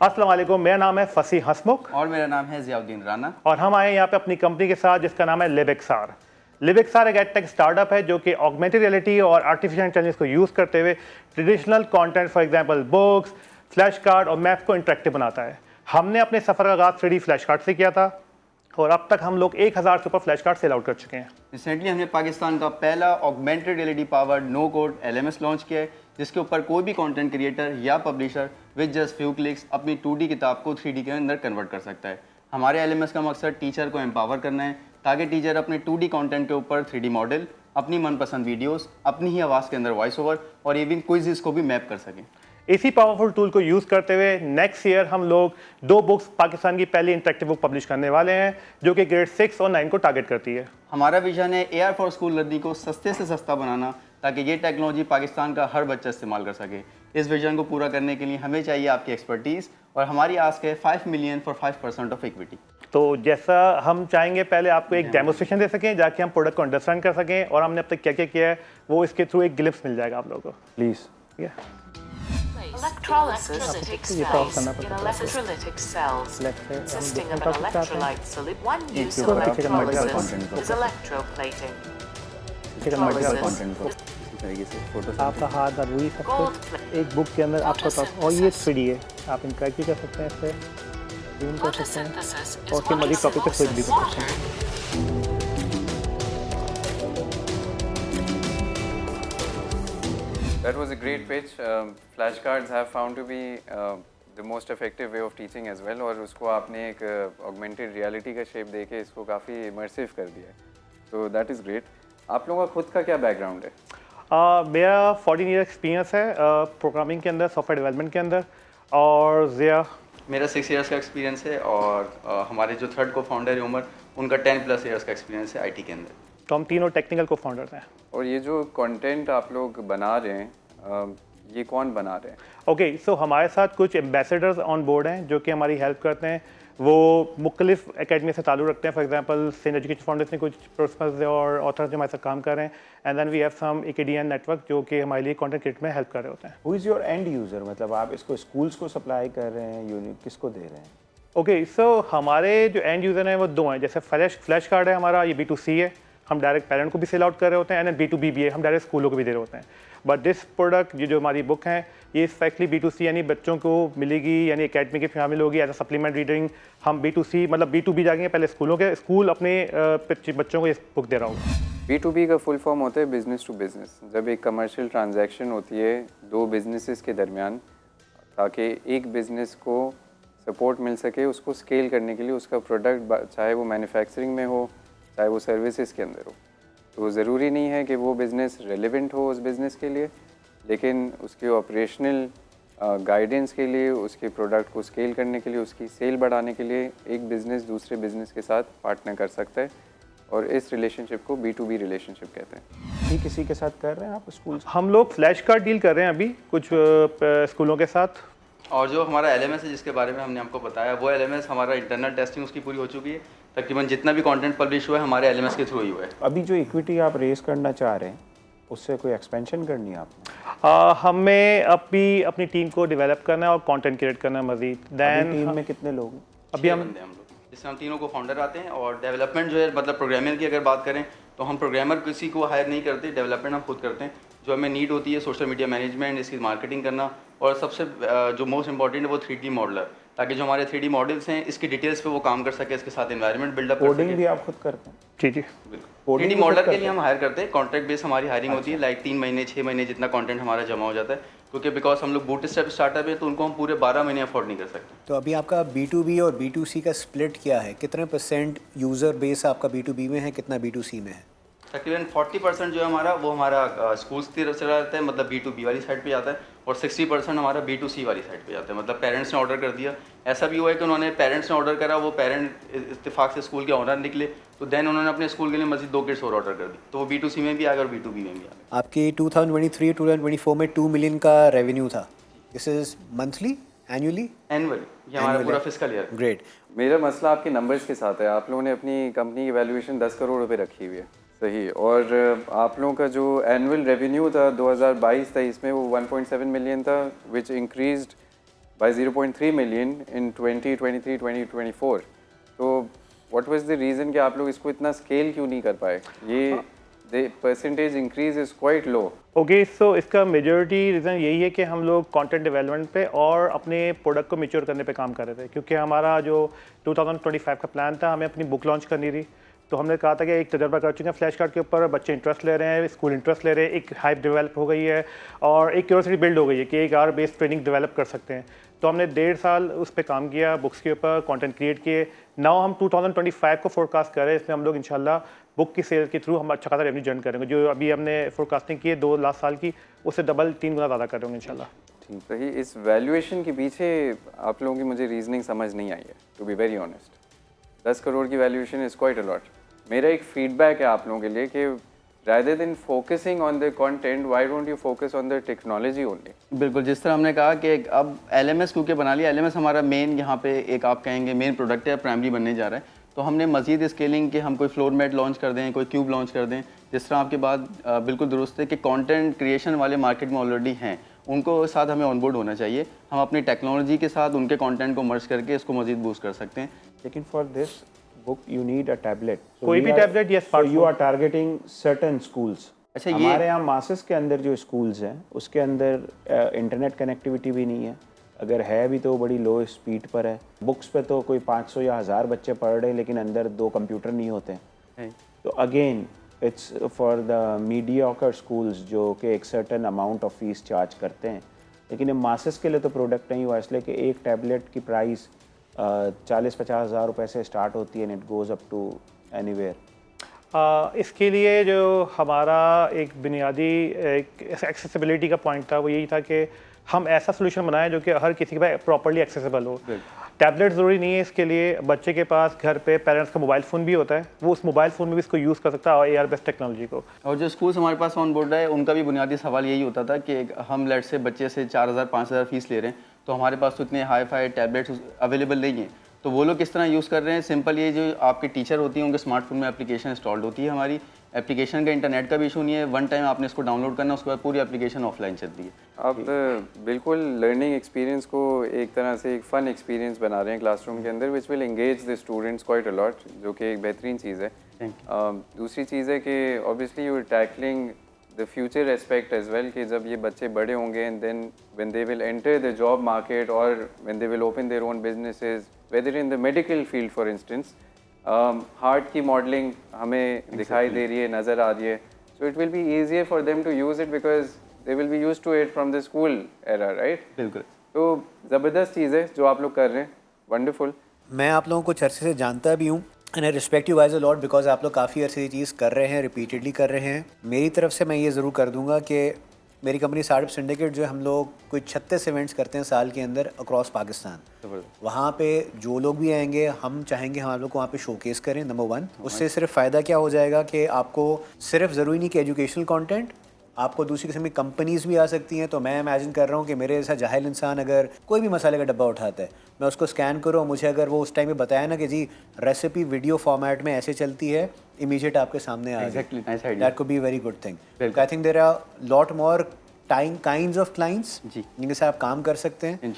अस्सलाम वालेकुम, मेरा नाम है फसी हसमुख और मेरा नाम है ज़ियाउद्दीन राना। और हम आए हैं यहाँ पे अपनी कंपनी के साथ जिसका नाम है लिबिक्सार। लिबिक्सार एक एडटेक स्टार्टअप है जो कि ऑगमेंटेड रियलिटी और आर्टिफिशियल इंटेलिजेंस को यूज़ करते हुए traditional content for example books, flash card और मैप को इंटरेक्टिव बनाता है। हमने अपने सफ़र का आगाज़ 3D फ्लैश कार्ड से किया था और अब तक हम लोग 1000 से ऊपर फ्लैश कार्ड सेल आउट कर चुके हैं। रिसेंटली हमने पाकिस्तान का पहला augmented reality powered no code LMS launch किया है, जिसके ऊपर कोई भी कंटेंट क्रिएटर या publisher with just few clicks अपनी 2D किताब को 3D के अंदर कन्वर्ट कर सकता है। हमारे LMS का मकसद टीचर को एम्पावर करना है ताकि टीचर अपने 2D कंटेंट के ऊपर 3D मॉडल, अपनी मनपसंद वीडियोस, अपनी ही आवाज़ के अंदर वॉइस ओवर और इवन क्विज़ को भी मैप कर सकें। इसी पावरफुल टूल को यूज़ करते हुए नेक्स्ट ईयर हम लोग 2 बुक्स पाकिस्तान की पहली इंटरेक्टिव बुक पब्लिश करने वाले हैं जो कि ग्रेड 6 और 9 को टारगेट करती है। हमारा विजन है AR फॉर स्कूल लर्निंग को सस्ते से सस्ता बनाना ताकि ये टेक्नोलॉजी पाकिस्तान का हर बच्चा इस्तेमाल कर सके। इस विजन को पूरा करने के लिए हमें चाहिए आपकी एक्सपर्टीज़ और हमारी आस्क है 5 मिलियन फॉर 5% ऑफ इक्विटी। तो जैसा हम चाहेंगे पहले आपको एक डेमोस्ट्रेशन दे सकें जाके हम प्रोडक्ट को अंडरस्टैंड कर सकें और हमने अब तक क्या क्या किया है वो इसके थ्रू एक ग्लिम्स मिल जाएगा आप लोगों को। Please Electrolysis takes place in electrolytic cells, consisting of an electrolyte solid. One use of electrolysis is electroplating. Electrolysis, आपका हाथ और वही सब gold कुछ plate, एक बुक के अंदर आपका और ये 3D है, आप इंटरेक्ट भी कर सकते हैं इससे, जूम कर सकते हैं photosynthesis और is उसके what मजीद टॉपिक पे स्विच भी कर सकते हैं। water. That was a great pitch. Flashcards have found to be the most effective way of teaching as well. और उसको आपने एक augmented reality का shape देके इसको काफ़ी immersive कर दिया है. So that is great. आप लोगों का खुद का क्या background है? मेरा 14 ईयर एक्सपीरियंस है प्रोग्रामिंग के अंदर, सॉफ्टवेयर डेवलपमेंट के अंदर। और ज़िया मेरा 6 इयर्स का एक्सपीरियंस है और हमारे जो थर्ड को फाउंडर है उमर, उनका 10+ इयर्स का एक्सपीरियंस है IT के अंदर। तो हम तीनों टेक्निकल को फाउंडर्स हैं। और ये जो कंटेंट आप लोग बना रहे हैं ये कौन बना रहे हैं? ओके, सो हमारे साथ कुछ एम्बेसडर्स ऑन बोर्ड हैं जो कि हमारी हेल्प करते हैं। वो मुख्तलिफ एकेडमी से ताल्लुक़ रखते हैं। For example saint education foundation कुछ प्रोफेसर्स और ऑथर्स जो हमारे साथ काम कर रहे हैं, and then we have some AKDN network जो कि हमारे लिए कंटेंट क्रिएट में हेल्प कर रहे होते हैं। Who is your end user, मतलब आप इसको स्कूल्स को सप्लाई कर रहे हैं, यूनिट किसको दे रहे हैं? ओके, सो हमारे जो एंड यूज़र हैं वो 2 हैं। जैसे फ्लैश कार्ड है हमारा, ये B2C है, हम डायरेक्ट पेरेंट को भी सेल आउट कर रहे होते हैं, एंड B2B भी है, हम डायरेक्ट स्कूलों को भी दे रहे होते हैं। बट दिस प्रोडक्ट जो हमारी बुक हैं ये स्पेशली B2C यानी बच्चों को मिलेगी, यानी एकेडमी की शामिल होगी एज अ सप्लीमेंट रीडिंग। हम B2C मतलब B2B जाएंगे, पहले स्कूलों के स्कूल अपने बच्चों को ये बुक दे रहा होगा। B2B का फुल फॉर्म होता है बिजनेस टू बिजनेस। जब एक कमर्शियल ट्रांजैक्शन होती है 2 बिजनेसेस के दरमियान, ताकि एक बिज़नेस को सपोर्ट मिल सके उसको स्केल करने के लिए, उसका प्रोडक्ट चाहे वो मैन्युफैक्चरिंग में हो चाहे वो सर्विसेज के अंदर हो, तो ज़रूरी नहीं है कि वो बिज़नेस रेलेवेंट हो उस बिज़नेस के लिए, लेकिन उसके ऑपरेशनल गाइडेंस के लिए, उसके प्रोडक्ट को स्केल करने के लिए, उसकी सेल बढ़ाने के लिए एक बिज़नेस दूसरे बिज़नेस के साथ पार्टनर कर सकता है और इस रिलेशनशिप को B2B रिलेशनशिप कहते हैं। ये किसी के साथ कर रहे हैं आप स्कूल? हम लोग फ्लैश कार्ड डील कर रहे हैं अभी कुछ स्कूलों के साथ। और जो हमारा LMS है जिसके बारे में हमने आपको बताया, वो LMS हमारा इंटरनल टेस्टिंग उसकी पूरी हो चुकी है। तकरीबन जितना भी कंटेंट पब्लिश हुआ है हमारे LMS के थ्रू ही हुआ है। अभी जो इक्विटी आप रेस करना चाह रहे हैं उससे कोई एक्सपेंशन करनी है आपने? हमें अपनी टीम को डेवलप करना है और कंटेंट क्रिएट करना है मजीद। अभी टीम में कितने लोग हैं? अभी हम लोग जिसमें हम तीनों को फाउंडर आते हैं और डेवलपमेंट जो है मतलब प्रोग्रामर की अगर बात करें तो हम प्रोग्रामर किसी को हायर नहीं करते, डेवलपमेंट हम खुद करते हैं। जो हमें नीड होती है सोशल मीडिया मैनेजमेंट, इसकी मार्केटिंग करना और सबसे जो मोस्ट इंपॉर्टेंट है वो 3D मॉडलर, ताकि जो हमारे 3D मॉडल्स हैं इसकी डिटेल्स पे वो काम कर सके, इसके साथ एनवायरनमेंट बिल्डअप कर सके। कोडिंग भी आप खुद करते हैं? जी जी बिल्कुल। 3D मॉडलर के लिए हम हायर करते हैं, कॉन्ट्रैक्ट बेस हमारी हायरिंग होती है, लाइक 3 महीने 6 महीने जितना कंटेंट हमारा जमा हो जाता है, क्योंकि बिकॉज हम लोग बूटस्ट्रैप स्टार्टअप है तो उनको हम पूरे 12 महीने अफोर्ड नहीं कर सकते। तो अभी आपका B2B और B2C का स्प्लिट क्या है? कितने % यूज़र बेस आपका B2B में है, कितना B2C में है? तकरीबन 40% जो है हमारा वो हमारा स्कूल्स की तरफ चला जाता है, मतलब B2B वाली साइड पे जाता है, और 60% हमारा B2C वाली साइड पे जाता है, मतलब पेरेंट्स ने ऑर्डर कर दिया। ऐसा भी हुआ है कि उन्होंने पेरेंट्स ने ऑर्डर करा, वो पेरेंट इत्तेफाक से स्कूल के ऑनर निकले, तो देन उन्होंने अपने स्कूल के लिए मजीद 2 किट्स और ऑर्डर कर दी, तो वो B2C में भी आ गया और B2B में भी आ गया। आपकी 2023-2024 में 2 मिलियन का रेवेन्यू था। This is monthly, annually? Annually, ये हमारा पूरा फिस्कल ईयर। ग्रेट। मेरा मसला आपके नंबर्स के साथ है। आप लोगों ने अपनी कंपनी की वैल्यूएशन 10 करोड़ रुपए रखी हुई है, सही, और आप लोगों का जो एनुअल रेवेन्यू था 2022-23 में वो 1.7 मिलियन था, विच इंक्रीज्ड by 0.3 million in 2023-2024. तो what was the reason कि आप लोग इसको इतना स्केल क्यों नहीं कर पाए? ये the percentage increase is quite low. Okay, so इसका मेजॉरिटी रीज़न यही है कि हम लोग कंटेंट डेवलपमेंट पे और अपने प्रोडक्ट को मैच्योर करने पे काम कर रहे थे, क्योंकि हमारा जो 2025 का प्लान था, हमें अपनी बुक लॉन्च करनी थी। तो हमने कहा था कि एक तजर्बा कर चुके हैं फ्लैश कार्ड के ऊपर, बच्चे इंटरेस्ट ले रहे हैं, स्कूल इंटरेस्ट ले रहे हैं, एक हाइप डेवलप हो गई है और एक क्यूरियोसिटी बिल्ड हो गई है कि एक आर बेस्ड ट्रेनिंग डेवलप कर सकते हैं। तो हमने 1.5 साल उस पर काम किया, बुक्स के ऊपर कंटेंट क्रिएट किए। नाउ हम 2025 को फोरकास्ट कर रहे हैं, इसमें हम लोग इंशाल्लाह बुक की सेल के थ्रू हम अच्छा खासा रेवेन्यू जनरेट करेंगे। जो अभी हमने फोरकास्टिंग की है 2 लाख साल की, उससे डबल 3 गुना ज़्यादा करेंगे इंशाल्लाह। ठीक, तो ही इस वैल्यूएशन के पीछे आप लोगों की मुझे रीजनिंग समझ नहीं आई है, to be very honest. 10 crore की valuation is quite a lot. मेरा एक फीडबैक है आप लोगों के लिए कि rather than focusing on the content, why don't you focus on the technology only? बिल्कुल, जिस तरह हमने कहा कि अब LMS क्योंकि बना लिया, LMS हमारा मेन यहाँ पे एक आप कहेंगे मेन प्रोडक्ट है, प्राइमरी बनने जा रहा है। तो हमने मज़ीद स्केलिंग के हम कोई फ्लोर मैट लॉन्च कर दें, कोई क्यूब लॉन्च कर दें। जिस तरह आपकी बात बिल्कुल दुरुस्त है कि कंटेंट क्रिएशन वाले मार्केट में ऑलरेडी हैं, उनको साथ हमें ऑनबोर्ड होना चाहिए। हम अपनी टेक्नोलॉजी के साथ उनके कंटेंट को मर्ज करके इसको मज़ीद बूस्ट कर सकते हैं। लेकिन for this book you need a tablet. कोई भी tablet या so you are targeting certain schools. अच्छा, ये हमारे यहाँ मासेस के अंदर जो स्कूल्स हैं उसके अंदर इंटरनेट कनेक्टिविटी भी नहीं है, अगर है भी तो बड़ी लो स्पीड पर है। बुक्स पे तो कोई 500 या 1000 बच्चे पढ़ रहे हैं, लेकिन अंदर 2 कंप्यूटर नहीं होते हैं। तो again it's for the mediocre schools जो कि एक certain amount of fees charge करते हैं, लेकिन ये मासेस के लिए तो प्रोडक्ट नहीं हुआ, इसलिए कि एक टैबलेट की प्राइस 40-50 हज़ार रुपये से स्टार्ट होती है and it goes up to anywhere. इसके लिए जो हमारा एक बुनियादी एक एक्सेसिबिलिटी का पॉइंट था वो यही था कि हम ऐसा सोल्यूशन बनाएं जो कि हर किसी के पास प्रॉपर्ली एक्सेसिबल हो। टैबलेट ज़रूरी नहीं है इसके लिए, बच्चे के पास घर पे पेरेंट्स का मोबाइल फ़ोन भी होता है, वो उस मोबाइल फ़ोन में भी इसको यूज़ कर सकता है और AR बेस्ड टेक्नोलॉजी को। और जो स्कूल्स हमारे पास ऑन बोर्ड है, उनका भी बुनियादी सवाल यही होता था कि हम लेट से बच्चे से 4000-5000 फीस ले रहे हैं, तो हमारे पास तो इतने हाई फाई टैबलेट्स अवेलेबल नहीं हैं। तो वो लोग किस तरह यूज़ कर रहे हैं? सिंपल ये जो आपके टीचर होती हैं उनके स्मार्टफोन में एप्लीकेशन इंस्टॉल्ड होती है। हमारी एप्लीकेशन का इंटरनेट का भी इशू नहीं है, वन टाइम आपने इसको डाउनलोड करना, उसके बाद पूरी एप्लीकेशन ऑफलाइन चलती है। आप बिल्कुल लर्निंग एक्सपीरियंस को एक तरह से एक फ़न एक्सपीरियंस बना रहे हैं क्लासरूम के अंदर, which will engage the students quite a lot, जो कि एक बेहतरीन चीज़ है। दूसरी चीज़ है कि obviously you are tackling the future aspect as well, कि जब ये बच्चे बड़े होंगे and then when they will enter the job market और when they will open their own businesses, whether in the medical field for instance, heart की modelling हमें दिखाई दे रही है, नज़र आ रही है। So it will be easier for them to use it because they will be use to it from the school era, right? बिल्कुल। तो ज़बरदस्त चीज़ है जो आप लोग कर रहे हैं, वंडरफुल। मैं आप लोगों को कुछ अरसे से जानता भी हूँ and I respect you guys a lot because आप लोग काफ़ी अरसे ये चीज़ कर रहे हैं, रिपीटेडली कर रहे हैं। मेरी तरफ से मैं ये ज़रूर कर दूंगा कि मेरी कंपनी स्टार्टअप सिंडिकेट जो हम लोग कोई 36 इवेंट्स करते हैं साल के अंदर अक्रॉस पाकिस्तान। वहाँ पे जो लोग भी आएंगे हम चाहेंगे हम आप लोग को वहाँ पे शोकेस करें, नंबर 1। उससे सिर्फ फ़ायदा क्या हो जाएगा कि आपको सिर्फ ज़रूरी नहीं कि एजुकेशनल कंटेंट, आपको दूसरी किस्म की कंपनीज़ भी आ सकती हैं। तो मैं इमेजिन कर रहा हूँ कि मेरे जैसा जाहिल इंसान अगर कोई भी मसाले का डब्बा उठाता है, मैं उसको स्कैन करूँ, मुझे अगर वो उस टाइम पे बताया ना कि जी रेसिपी वीडियो फॉर्मेट में ऐसे चलती है, इमीडिएट आपके सामने आ Exactly, nice idea. That could be very good thing. I think there are lot more kinds of clients जी, जिनके साथ आप काम कर सकते हैं।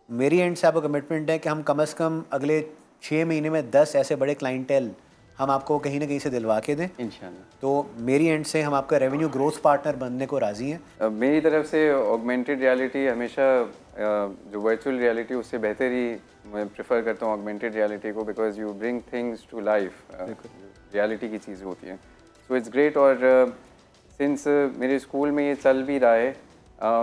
मेरी एंड से आपको कमिटमेंट है कि हम कम से कम अगले 6 महीने में 10 ऐसे बड़े क्लाइंटेल हम आपको कहीं ना कहीं से दिलवा के दें इंशाल्लाह। तो मेरी एंड से हम आपका रेवेन्यू ग्रोथ पार्टनर बनने को राज़ी हैं। मेरी तरफ से ऑगमेंटेड रियलिटी हमेशा जो वर्चुअल रियलिटी उससे बेहतर ही मैं प्रेफर करता हूँ ऑगमेंटेड रियलिटी को, because you bring things to life, reality की चीज़ होती हैं। So it's great. और सिंस मेरे स्कूल में ये चल भी रहा है,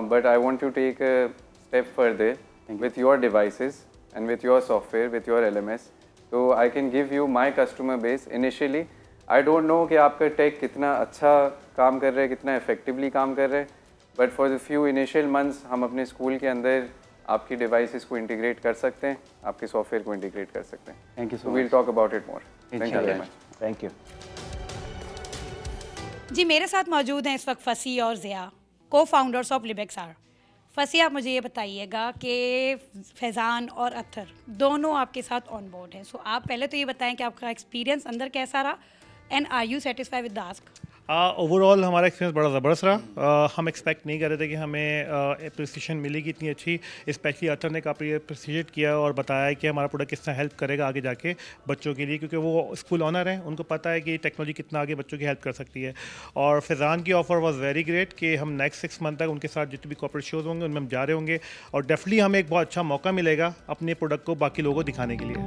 but I want to take a step further with your devices and with your software, with your LMS। तो I can give you my customer base initially. I don't know कि आपका टेक कितना अच्छा काम कर रहा है, कितना इफेक्टिवली काम कर रहा है, but for the few initial months हम अपने स्कूल के अंदर आपकी डिवाइसेस को इंटीग्रेट कर सकते हैं, आपके सॉफ्टवेयर को इंटीग्रेट कर सकते हैं। Thank you so we'll talk about it more. Thank you very इंशाल्लाह। मच। Thank you. जी मेरे साथ मौजूद हैं इस वक्त फसी और ज़िया, को फाउंडर्स ऑफ लिबेक्सार। फसी, आप मुझे ये बताइएगा कि फैज़ान और अत्तर दोनों आपके साथ ऑन बोर्ड हैं। सो आप पहले तो ये बताएं कि आपका एक्सपीरियंस अंदर कैसा रहा and are you satisfied with the ask? Overall हमारा एक्सपीरियंस बड़ा ज़बरदस्त रहा। हम एक्सपेक्ट नहीं कर रहे थे कि हमें अप्रिसिएशन मिलेगी इतनी अच्छी। स्पेशली अतर ने काफ़ी अप्रिशिएट किया और बताया कि हमारा प्रोडक्ट किस तरह हेल्प करेगा आगे जाके बच्चों के लिए, क्योंकि वो स्कूल ऑनर हैं, उनको पता है कि टेक्नोलॉजी कितना आगे बच्चों की हेल्प कर सकती है। और फैज़ान की ऑफ़र वाज वेरी ग्रेट कि हम नेक्स्ट 6 मंथ तक उनके साथ जितने भी कॉर्पोरेट शोज़ होंगे उनमें हम जा रहे होंगे और डेफिनेटली हमें एक बहुत अच्छा मौका मिलेगा अपने प्रोडक्ट को बाकी लोगों को दिखाने के लिए।